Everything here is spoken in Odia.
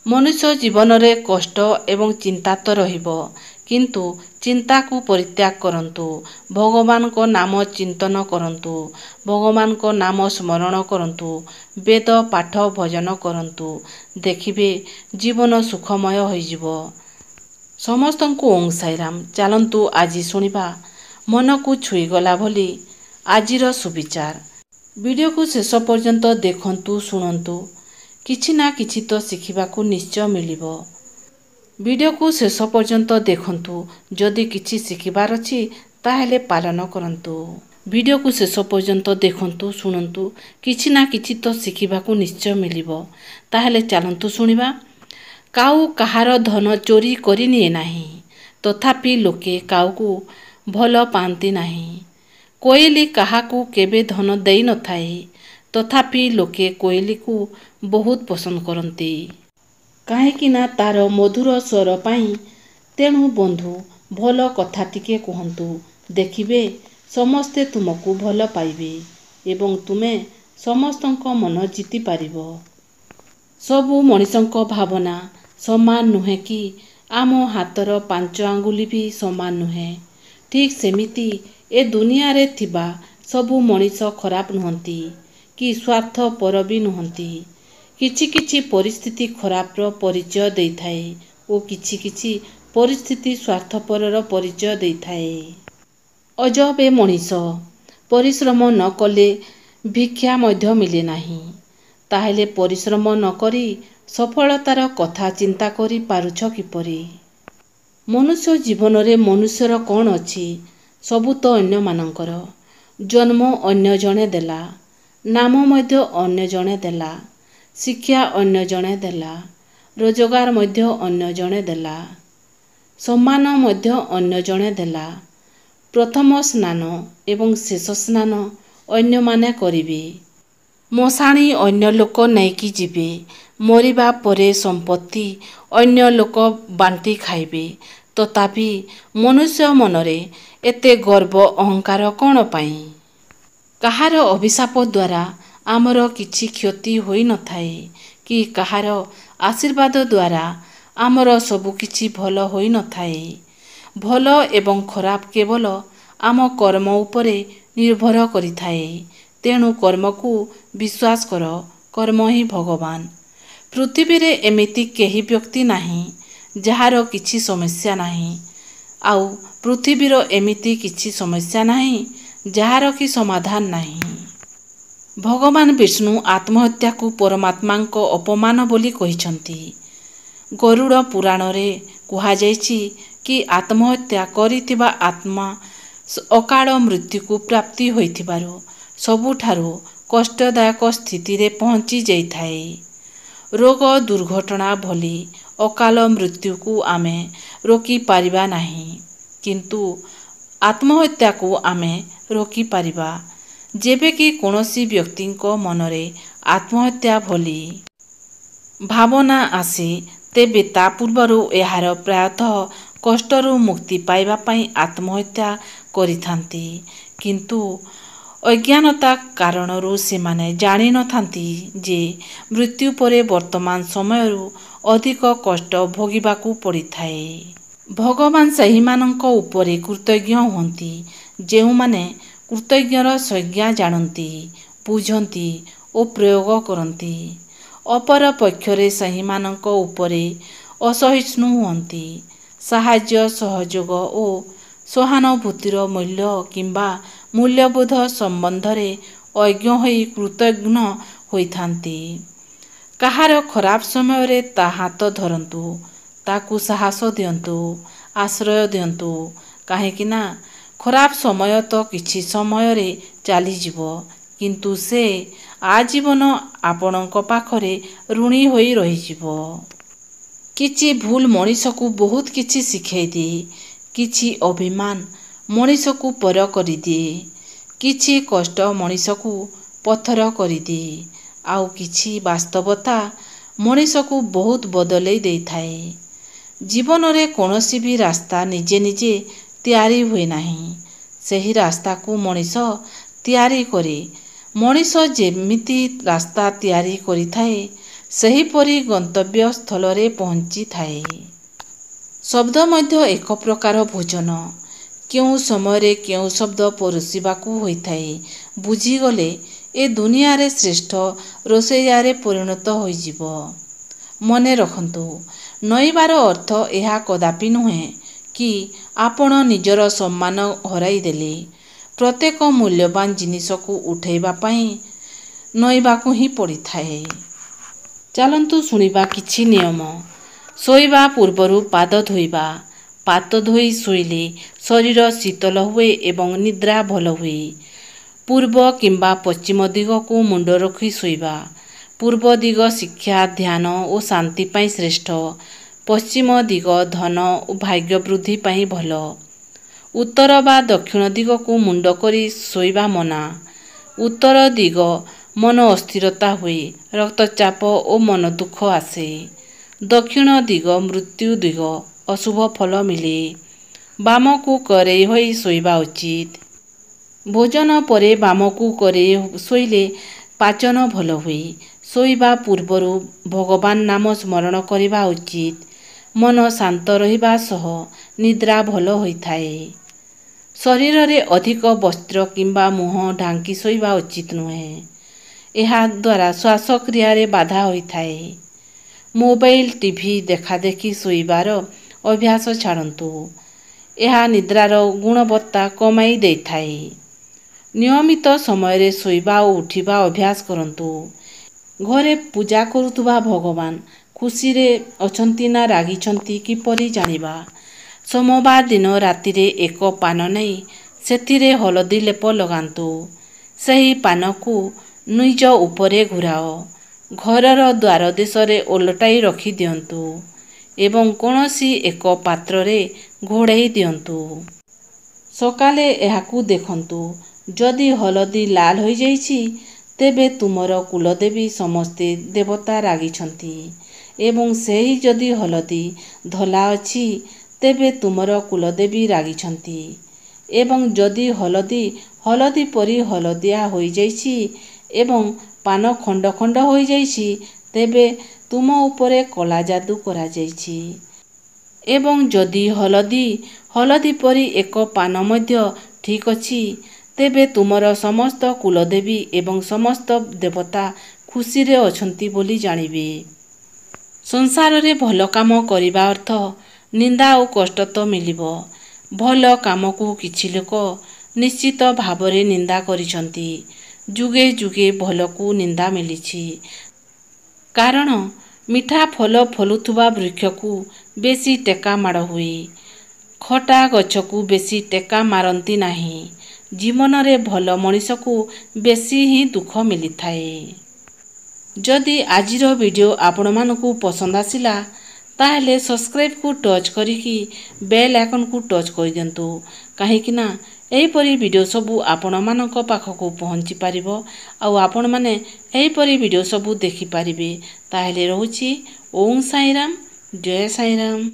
ମନୁଷ୍ୟ ଜୀବନରେ କଷ୍ଟ ଏବଂ ଚିନ୍ତା ତ ରହିବ, କିନ୍ତୁ ଚିନ୍ତାକୁ ପରିତ୍ୟାଗ କରନ୍ତୁ। ଭଗବାନଙ୍କ ନାମ ଚିନ୍ତନ କରନ୍ତୁ। ଭଗବାନଙ୍କ ନାମ ସ୍ମରଣ କରନ୍ତୁ। ବେଦ ପାଠ ଭଜନ କରନ୍ତୁ। ଦେଖିବେ ଜୀବନ ସୁଖମୟ ହୋଇଯିବ। ସମସ୍ତଙ୍କୁ ଓଁ ସାଇରାମ। ଚାଲନ୍ତୁ ଆଜି ଶୁଣିବା ମନକୁ ଛୁଇଁଗଲା ଭଳି ଆଜିର ସୁବିଚାର। ଭିଡ଼ିଓକୁ ଶେଷ ପର୍ଯ୍ୟନ୍ତ ଦେଖନ୍ତୁ, ଶୁଣନ୍ତୁ। କିଛି ନା କିଛି ତ ଶିଖିବାକୁ ନିଶ୍ଚୟ ମିଳିବ। ଭିଡ଼ିଓକୁ ଶେଷ ପର୍ଯ୍ୟନ୍ତ ଦେଖନ୍ତୁ। ଯଦି କିଛି ଶିଖିବାର ଅଛି ତାହେଲେ ପାଳନ କରନ୍ତୁ। ଭିଡ଼ିଓକୁ ଶେଷ ପର୍ଯ୍ୟନ୍ତ ଦେଖନ୍ତୁ, ଶୁଣନ୍ତୁ। କିଛି ନା କିଛି ତ ଶିଖିବାକୁ ନିଶ୍ଚୟ ମିଳିବ। ତାହେଲେ ଚାଲନ୍ତୁ ଶୁଣିବା। କାଉ କାହାର ଧନ ଚୋରି କରି ନିଏ ନାହିଁ, ତଥାପି ଲୋକେ କାଉକୁ ଭଲ ପାଆନ୍ତି ନାହିଁ। କୋଇଲି କାହାକୁ କେବେ ଧନ ଦେଇନଥାଏ, ତଥାପି ଲୋକେ କୋଇଲିକୁ ବହୁତ ପସନ୍ଦ କରନ୍ତି। କାହିଁକି ନା ତାର ମଧୁର ସ୍ୱର ପାଇଁ। ତେଣୁ ବନ୍ଧୁ, ଭଲ କଥା ଟିକେ କୁହନ୍ତୁ। ଦେଖିବେ ସମସ୍ତେ ତୁମକୁ ଭଲ ପାଇବେ ଏବଂ ତୁମେ ସମସ୍ତଙ୍କ ମନ ଜିତି ପାରିବ। ସବୁ ମଣିଷଙ୍କ ଭାବନା ସମାନ ନୁହେଁ କି ଆମ ହାତର 5 ଆଙ୍ଗୁଳି ବି ସମାନ ନୁହେଁ। ଠିକ୍ ସେମିତି ଏ ଦୁନିଆରେ ଥିବା ସବୁ ମଣିଷ ଖରାପ ନୁହନ୍ତି କି ସ୍ୱାର୍ଥପର ବି ନୁହନ୍ତି। କିଛି କିଛି ପରିସ୍ଥିତି ଖରାପର ପରିଚୟ ଦେଇଥାଏ ଓ କିଛି କିଛି ପରିସ୍ଥିତି ସ୍ୱାର୍ଥପରର ପରିଚୟ ଦେଇଥାଏ। ଅଜବ ଏ ମଣିଷ। ପରିଶ୍ରମ ନ କଲେ ଭିକ୍ଷା ମଧ୍ୟ ମିଳେ ନାହିଁ। ତାହେଲେ ପରିଶ୍ରମ ନ କରି ସଫଳତାର କଥା ଚିନ୍ତା କରି ପାରୁଛ କିପରି? ମନୁଷ୍ୟ ଜୀବନରେ ମନୁଷ୍ୟର କ'ଣ ଅଛି? ସବୁ ତ ଅନ୍ୟମାନଙ୍କର। ଜନ୍ମ ଅନ୍ୟ ଜଣେ ଦେଲା, ନାମ ମଧ୍ୟ ଅନ୍ୟ ଜଣେ ଦେଲା, ଶିକ୍ଷା ଅନ୍ୟ ଜଣେ ଦେଲା, ରୋଜଗାର ମଧ୍ୟ ଅନ୍ୟ ଜଣେ ଦେଲା, ସମ୍ମାନ ମଧ୍ୟ ଅନ୍ୟ ଜଣେ ଦେଲା। ପ୍ରଥମ ସ୍ନାନ ଏବଂ ଶେଷ ସ୍ନାନ ଅନ୍ୟମାନେ କରିବେ। ମଶାଣି ଅନ୍ୟ ଲୋକ ନେଇକି ଯିବେ। ମରିବା ପରେ ସମ୍ପତ୍ତି ଅନ୍ୟ ଲୋକ ବାଣ୍ଟି ଖାଇବେ। ତଥାପି ମନୁଷ୍ୟ ମନରେ ଏତେ ଗର୍ବ ଅହଙ୍କାର କ'ଣ ପାଇଁ? କାହାର ଅଭିଶାପ ଦ୍ୱାରା ଆମର କିଛି କ୍ଷତି ହୋଇନଥାଏ କି କାହାର ଆଶୀର୍ବାଦ ଦ୍ୱାରା ଆମର ସବୁକିଛି ଭଲ ହୋଇନଥାଏ। ଭଲ ଏବଂ ଖରାପ କେବଳ ଆମ କର୍ମ ଉପରେ ନିର୍ଭର କରିଥାଏ। ତେଣୁ କର୍ମକୁ ବିଶ୍ୱାସ କର। କର୍ମ ହିଁ ଭଗବାନ। ପୃଥିବୀରେ ଏମିତି କେହି ବ୍ୟକ୍ତି ନାହିଁ ଯାହାର କିଛି ସମସ୍ୟା ନାହିଁ, ଆଉ ପୃଥିବୀର ଏମିତି କିଛି ସମସ୍ୟା ନାହିଁ ଯାହାର କି ସମାଧାନ ନାହିଁ। ଭଗବାନ ବିଷ୍ଣୁ ଆତ୍ମହତ୍ୟାକୁ ପରମାତ୍ମାଙ୍କ ଅପମାନ ବୋଲି କହିଛନ୍ତି। ଗରୁଡ଼ ପୁରାଣରେ କୁହାଯାଇଛି କି ଆତ୍ମହତ୍ୟା କରିଥିବା ଆତ୍ମା ଅକାଳ ମୃତ୍ୟୁକୁ ପ୍ରାପ୍ତି ହୋଇଥିବାରୁ ସବୁଠାରୁ କଷ୍ଟଦାୟକ ସ୍ଥିତିରେ ପହଞ୍ଚି ଯାଇଥାଏ। ରୋଗ ଦୁର୍ଘଟଣା ଭଳି ଅକାଳ ମୃତ୍ୟୁକୁ ଆମେ ରୋକିପାରିବା ନାହିଁ, କିନ୍ତୁ ଆତ୍ମହତ୍ୟାକୁ ଆମେ ରୋକିପାରିବା। ଯେବେକି କୌଣସି ବ୍ୟକ୍ତିଙ୍କ ମନରେ ଆତ୍ମହତ୍ୟା ଭଳି ଭାବନା ଆସେ, ତେବେ ତା ପୂର୍ବରୁ ଏହାର ପ୍ରାୟତଃ କଷ୍ଟରୁ ମୁକ୍ତି ପାଇବା ପାଇଁ ଆତ୍ମହତ୍ୟା କରିଥାନ୍ତି। କିନ୍ତୁ ଅଜ୍ଞାନତା କାରଣରୁ ସେମାନେ ଜାଣିନଥାନ୍ତି ଯେ ମୃତ୍ୟୁ ପରେ ବର୍ତ୍ତମାନ ସମୟରୁ ଅଧିକ କଷ୍ଟ ଭୋଗିବାକୁ ପଡ଼ିଥାଏ। ଭଗବାନ ସେହିମାନଙ୍କ ଉପରେ କୃତଜ୍ଞ ହୁଅନ୍ତି ଯେଉଁମାନେ କୃତଜ୍ଞର ସଂଜ୍ଞା ଜାଣନ୍ତି, ବୁଝନ୍ତି ଓ ପ୍ରୟୋଗ କରନ୍ତି। ଅପରପକ୍ଷରେ ସେହିମାନଙ୍କ ଉପରେ ଅସହିଷ୍ଣୁ ହୁଅନ୍ତି। ସାହାଯ୍ୟ, ସହଯୋଗ ଓ ସହାନୁଭୂତିର ମୂଲ୍ୟ କିମ୍ବା ମୂଲ୍ୟବୋଧ ସମ୍ବନ୍ଧରେ ଅଜ୍ଞ ହୋଇ କୃତଘ୍ନ ହୋଇଥାନ୍ତି। କାହାର ଖରାପ ସମୟରେ ତା ହାତ ଧରନ୍ତୁ, ତାକୁ ସାହସ ଦିଅନ୍ତୁ, ଆଶ୍ରୟ ଦିଅନ୍ତୁ। କାହିଁକି ନା ଖରାପ ସମୟ ତ କିଛି ସମୟରେ ଚାଲିଯିବ, କିନ୍ତୁ ସେ ଆଜୀବନ ଆପଣଙ୍କ ପାଖରେ ଋଣୀ ହୋଇ ରହିଯିବ। କିଛି ଭୁଲ ମଣିଷକୁ ବହୁତ କିଛି ଶିଖାଇଦିଏ। କିଛି ଅଭିମାନ ମଣିଷକୁ ପର କରିଦିଏ। କିଛି କଷ୍ଟ ମଣିଷକୁ ପଥର କରିଦିଏ। ଆଉ କିଛି ବାସ୍ତବତା ମଣିଷକୁ ବହୁତ ବଦଳେଇ ଦେଇଥାଏ। ଜୀବନରେ କୌଣସି ବି ରାସ୍ତା ନିଜେ ନିଜେ ତିଆରି ହୁଏ ନାହିଁ। ସେହି ରାସ୍ତାକୁ ମଣିଷ ତିଆରି କରେ। ମଣିଷ ଯେମିତି ରାସ୍ତା ତିଆରି କରିଥାଏ, ସେହିପରି ଗନ୍ତବ୍ୟ ସ୍ଥଳରେ ପହଞ୍ଚିଥାଏ। ଶବ୍ଦ ମଧ୍ୟ ଏକ ପ୍ରକାର ଭୋଜନ। କେଉଁ ସମୟରେ କେଉଁ ଶବ୍ଦ ପରଷିବାକୁ ହୋଇଥାଏ ବୁଝିଗଲେ ଏ ଦୁନିଆରେ ଶ୍ରେଷ୍ଠ ରୋଷେଇଆରେ ପରିଣତ ହୋଇଯିବ। ମନେ ରଖନ୍ତୁ, ନଇବାର ଅର୍ଥ ଏହା କଦାପି ନୁହେଁ କି ଆପଣ ନିଜର ସମ୍ମାନ ହରାଇଦେଲେ। ପ୍ରତ୍ୟେକ ମୂଲ୍ୟବାନ ଜିନିଷକୁ ଉଠାଇବା ପାଇଁ ନଇବାକୁ ହିଁ ପଡ଼ିଥାଏ। ଚାଲନ୍ତୁ ଶୁଣିବା କିଛି ନିୟମ। ଶୋଇବା ପୂର୍ବରୁ ପାଦ ଧୋଇବା। ପାଦ ଧୋଇ ଶୋଇଲେ ଶରୀର ଶୀତଳ ହୁଏ ଏବଂ ନିଦ୍ରା ଭଲ ହୁଏ। ପୂର୍ବ କିମ୍ବା ପଶ୍ଚିମ ଦିଗକୁ ମୁଣ୍ଡ ରଖି ଶୋଇବା। ପୂର୍ବ ଦିଗ ଶିକ୍ଷା, ଧ୍ୟାନ ଓ ଶାନ୍ତି ପାଇଁ ଶ୍ରେଷ୍ଠ। ପଶ୍ଚିମ ଦିଗ ଧନ ଓ ଭାଗ୍ୟ ବୃଦ୍ଧି ପାଇଁ ଭଲ। ଉତ୍ତର ବା ଦକ୍ଷିଣ ଦିଗକୁ ମୁଣ୍ଡ କରି ଶୋଇବା ମନା। ଉତ୍ତର ଦିଗ ମନ ଅସ୍ଥିରତା ହୁଏ, ରକ୍ତଚାପ ଓ ମନ ଦୁଃଖ ଆସେ। ଦକ୍ଷିଣ ଦିଗ ମୃତ୍ୟୁ ଦିଗ, ଅଶୁଭ ଫଳ ମିଳେ। ବାମକୁ କରେଇ ହୋଇ ଶୋଇବା ଉଚିତ। ଭୋଜନ ପରେ ବାମକୁ କରେଇ ଶୋଇଲେ ପାଚନ ଭଲ ହୁଏ। ଶୋଇବା ପୂର୍ବରୁ ଭଗବାନ ନାମ ସ୍ମରଣ କରିବା ଉଚିତ। ମନ ଶାନ୍ତ ରହିବା ସହ ନିଦ୍ରା ଭଲ ହୋଇଥାଏ। ଶରୀରରେ ଅଧିକ ବସ୍ତ୍ର କିମ୍ବା ମୁହଁ ଢାଙ୍କି ଶୋଇବା ଉଚିତ ନୁହେଁ। ଏହାଦ୍ୱାରା ଶ୍ୱାସକ୍ରିୟାରେ ବାଧା ହୋଇଥାଏ। ମୋବାଇଲ, ଟିଭି ଦେଖାଦେଖି ଶୋଇବାର ଅଭ୍ୟାସ ଛାଡ଼ନ୍ତୁ। ଏହା ନିଦ୍ରାର ଗୁଣବତ୍ତା କମାଇ ଦେଇଥାଏ। ନିୟମିତ ସମୟରେ ଶୋଇବା ଓ ଉଠିବା ଅଭ୍ୟାସ କରନ୍ତୁ। ଘରେ ପୂଜା କରୁଥିବା ଭଗବାନ ଖୁସିରେ ଅଛନ୍ତି ନା ରାଗିଛନ୍ତି କିପରି ଜାଣିବା? ସୋମବାର ଦିନ ରାତିରେ ଏକ ପାନ ନେଇ ସେଥିରେ ହଳଦୀ ଲେପ ଲଗାନ୍ତୁ। ସେହି ପାନକୁ ନିଜ ଉପରେ ଘୂରାଅ। ଘରର ଦ୍ୱାର ଦେଶରେ ଓଲଟାଇ ରଖିଦିଅନ୍ତୁ ଏବଂ କୌଣସି ଏକ ପାତ୍ରରେ ଘୋଡ଼େଇ ଦିଅନ୍ତୁ। ସକାଳେ ଏହାକୁ ଦେଖନ୍ତୁ। ଯଦି ହଳଦୀ ଲାଲ ହୋଇଯାଇଛି, ତେବେ ତୁମର କୁଳଦେବୀ ସମସ୍ତେ ଦେବତା ରାଗିଛନ୍ତି ଏବଂ ସେହି ଯଦି ହଳଦୀ ଧଳା ଅଛି, ତେବେ ତୁମର କୁଳଦେବୀ ରାଗିଛନ୍ତି ଏବଂ ଯଦି ହଳଦୀ ପରି ହଳଦିଆ ହୋଇଯାଇଛି ଏବଂ ପାନ ଖଣ୍ଡ ଖଣ୍ଡ ହୋଇଯାଇଛି, ତେବେ ତୁମ ଉପରେ କଳା ଯାଦୁ କରାଯାଇଛି ଏବଂ ଯଦି ହଳଦୀ ପରି ଏକ ପାନ ମଧ୍ୟ ଠିକ୍ ଅଛି, ତେବେ ତୁମର ସମସ୍ତ କୁଳଦେବୀ ଏବଂ ସମସ୍ତ ଦେବତା ଖୁସିରେ ଅଛନ୍ତି ବୋଲି ଜାଣିବେ। ସଂସାରରେ ଭଲ କାମ କରିବା ଅର୍ଥ ନିନ୍ଦା ଓ କଷ୍ଟ ତ ମିଳିବ। ଭଲ କାମକୁ କିଛି ଲୋକ ନିଶ୍ଚିତ ଭାବରେ ନିନ୍ଦା କରିଛନ୍ତି। ଯୁଗେ ଯୁଗେ ଭଲକୁ ନିନ୍ଦା ମିଳିଛି। କାରଣ ମିଠା ଫଳ ଫଳୁଥିବା ବୃକ୍ଷକୁ ବେଶୀ ଟେକା ମାଡ଼ ହୁଏ। ଖଟା ଗଛକୁ ବେଶୀ ଟେକା ମାରନ୍ତି ନାହିଁ। ଜୀବନରେ ଭଲ ମଣିଷକୁ ବେଶୀ ହିଁ ଦୁଃଖ ମିଳିଥାଏ। ଯଦି ଆଜିର ଭିଡ଼ିଓ ଆପଣମାନଙ୍କୁ ପସନ୍ଦ ଆସିଲା, ତାହେଲେ ସବସ୍କ୍ରାଇବକୁ ଟଚ୍ କରିକି ବେଲ୍ ଆଇକନ୍କୁ ଟଚ୍ କରିଦିଅନ୍ତୁ। କାହିଁକିନା ଏହିପରି ଭିଡ଼ିଓ ସବୁ ଆପଣମାନଙ୍କ ପାଖକୁ ପହଞ୍ଚି ପାରିବ ଆଉ ଆପଣମାନେ ଏହିପରି ଭିଡ଼ିଓ ସବୁ ଦେଖିପାରିବେ। ତାହେଲେ ରହୁଛି। ଓଁ ସାଇରାମ, ଜୟ ସାଇରାମ।